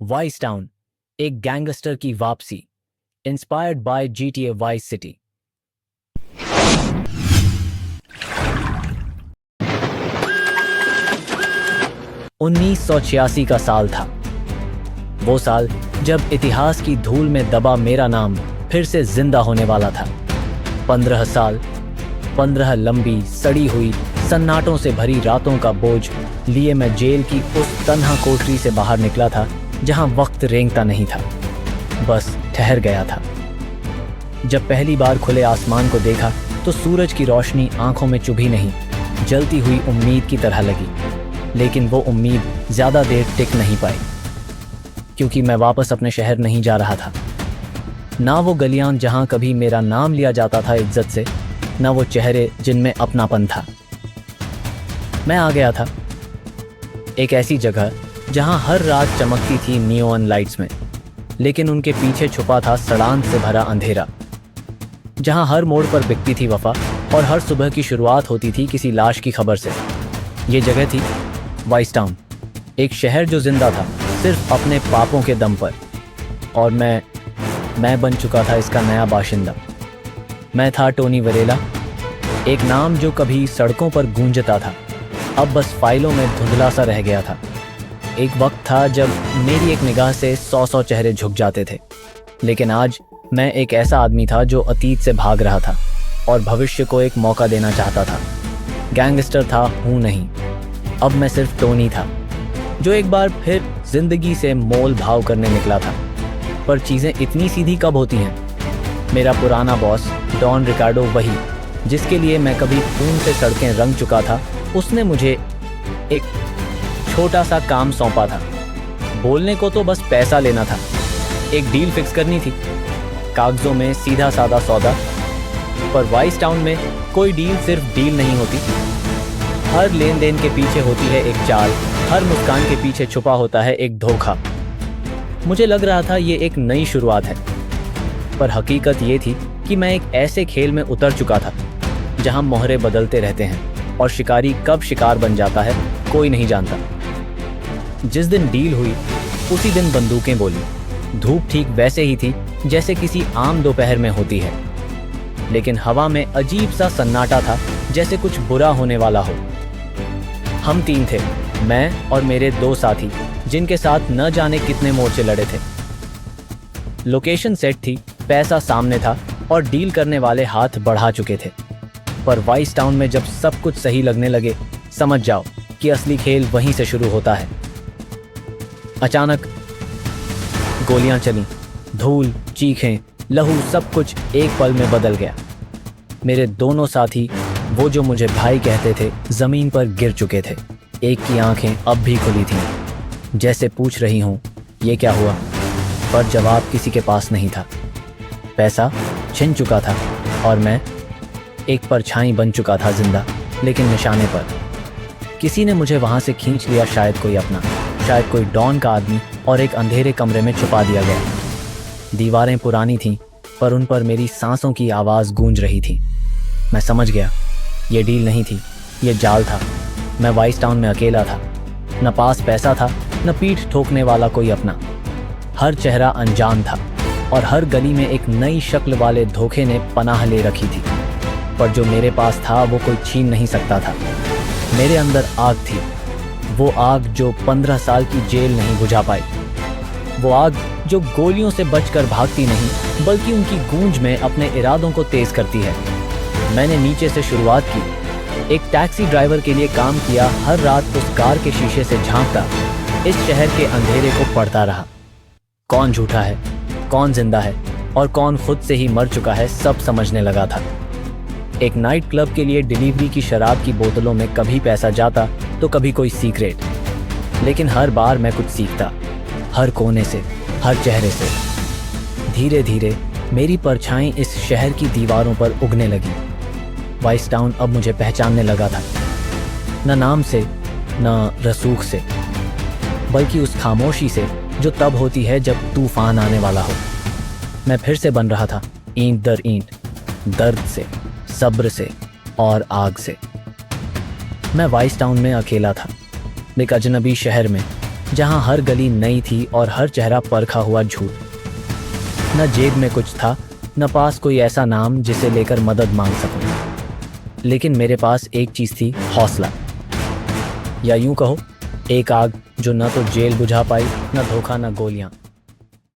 Vice town, एक gangster की वापसी, inspired by GTA vice city. 1986 का साल था। वो साल जब इतिहास की धूल में दबा मेरा नाम फिर से जिंदा होने वाला था। 15 साल, 15 लंबी सड़ी हुई सन्नाटों से भरी रातों का बोझ लिए मैं जेल की उस तन्हा कोठरी से बाहर निकला था जहां वक्त रेंगता नहीं था, बस ठहर गया था। जब पहली बार खुले आसमान को देखा तो सूरज की रोशनी आंखों में चुभी नहीं, जलती हुई उम्मीद की तरह लगी। लेकिन वो उम्मीद ज्यादा देर टिक नहीं पाई, क्योंकि मैं वापस अपने शहर नहीं जा रहा था। ना वो गलियां जहां कभी मेरा नाम लिया जाता था इज्जत से, ना वो चेहरे जिनमें अपनापन था। मैं आ गया था एक ऐसी जगह जहां हर रात चमकती थी नियोन लाइट्स में, लेकिन उनके पीछे छुपा था सड़ांध से भरा अंधेरा। जहां हर मोड़ पर बिकती थी वफा और हर सुबह की शुरुआत होती थी किसी लाश की खबर से। ये जगह थी वाइस टाउन, एक शहर जो जिंदा था सिर्फ अपने पापों के दम पर। और मैं बन चुका था इसका नया बाशिंदा। मैं था टोनी वरेला, एक नाम जो कभी सड़कों पर गूंजता था, अब बस फाइलों में धुंधला सा रह गया था। एक वक्त था जब मेरी एक निगाह से 100 चेहरे झुक जाते थे, लेकिन आज मैं एक ऐसा आदमी था जो अतीत से भाग रहा था और भविष्य को एक मौका देना चाहता था। गैंगस्टर था हूँ नहीं, अब मैं सिर्फ टोनी था, जो एक बार फिर जिंदगी से मोल भाव करने निकला था। पर चीज़ें इतनी सीधी कब होती हैं? मेरा पुराना बॉस डॉन रिकार्डो, वही जिसके लिए मैं कभी खून से सड़कें रंग चुका था, उसने मुझे एक छोटा सा काम सौंपा था। बोलने को तो बस पैसा लेना था, एक डील फिक्स करनी थी, कागजों में सीधा साधा सौदा। पर वाइस टाउन में कोई डील सिर्फ डील नहीं होती। हर लेन देन के पीछे होती है एक चाल, हर मुस्कान के पीछे छुपा होता है एक धोखा। मुझे लग रहा था ये एक नई शुरुआत है, पर हकीकत ये थी कि मैं एक ऐसे खेल में उतर चुका था जहां मोहरे बदलते रहते हैं और शिकारी कब शिकार बन जाता है कोई नहीं जानता। जिस दिन डील हुई उसी दिन बंदूकें बोली। धूप ठीक वैसे ही थी जैसे किसी आम दोपहर में होती है, लेकिन हवा में अजीब सा सन्नाटा था, जैसे कुछ बुरा होने वाला हो। हम 3 थे, मैं और मेरे 2 साथी, जिनके साथ न जाने कितने मोर्चे लड़े थे। लोकेशन सेट थी, पैसा सामने था और डील करने वाले हाथ बढ़ा चुके थे। पर वाइस टाउन में जब सब कुछ सही लगने लगे, समझ जाओ कि असली खेल वहीं से शुरू होता है। अचानक गोलियां चलीं, धूल, चीखें, लहू, सब कुछ एक पल में बदल गया। मेरे दोनों साथी, वो जो मुझे भाई कहते थे, जमीन पर गिर चुके थे। एक की आंखें अब भी खुली थीं, जैसे पूछ रही हूं ये क्या हुआ, पर जवाब किसी के पास नहीं था। पैसा छिन चुका था और मैं एक परछाई बन चुका था, जिंदा लेकिन निशाने पर। किसी ने मुझे वहां से खींच लिया, शायद कोई अपना, शायद कोई डॉन का आदमी, और एक अंधेरे कमरे में छुपा दिया गया। दीवारें पुरानी थीं, पर उन पर मेरी सांसों की आवाज़ गूंज रही थी। मैं समझ गया, ये डील नहीं थी, ये जाल था। मैं वाइस टाउन में अकेला था, न पास पैसा था, न पीठ ठोकने वाला कोई अपना। हर चेहरा अनजान था और हर गली में एक नई शक्ल वाले धोखे ने पनाह ले रखी थी। पर जो मेरे पास था वो कोई छीन नहीं सकता था। मेरे अंदर आग थी, वो आग जो 15 साल की जेल नहीं बुझा पाई। वो आग जो गोलियों से बचकर भागती नहीं, बल्कि उनकी गूंज में अपने इरादों को तेज करती है। मैंने नीचे से शुरुआत की, एक टैक्सी ड्राइवर के लिए काम किया, हर रात उस कार के शीशे से झांकता, इस शहर के अंधेरे को पढ़ता रहा। कौन झूठा है, कौन जिंदा है और कौन खुद से ही मर चुका है, सब समझने लगा था। एक नाइट क्लब के लिए डिलीवरी की शराब की बोतलों में कभी पैसा जाता तो कभी कोई सीक्रेट, लेकिन हर बार मैं कुछ सीखता, हर कोने से, हर चेहरे से। धीरे धीरे मेरी परछाई इस शहर की दीवारों पर उगने लगी। वाइस टाउन अब मुझे पहचानने लगा था, न नाम से, न रसूख से, बल्कि उस खामोशी से जो तब होती है जब तूफान आने वाला हो। मैं फिर से बन रहा था, ईंट दर ईंट, दर्द से, सब्र से और आग से। मैं वाइस टाउन में अकेला था, एक अजनबी शहर में, जहां हर गली नई थी और हर चेहरा परखा हुआ झूठ। न जेब में कुछ था, न पास कोई ऐसा नाम जिसे लेकर मदद मांग सकूं। लेकिन मेरे पास एक चीज थी, हौसला, या यूं कहो एक आग जो न तो जेल बुझा पाई, न धोखा, न गोलियां,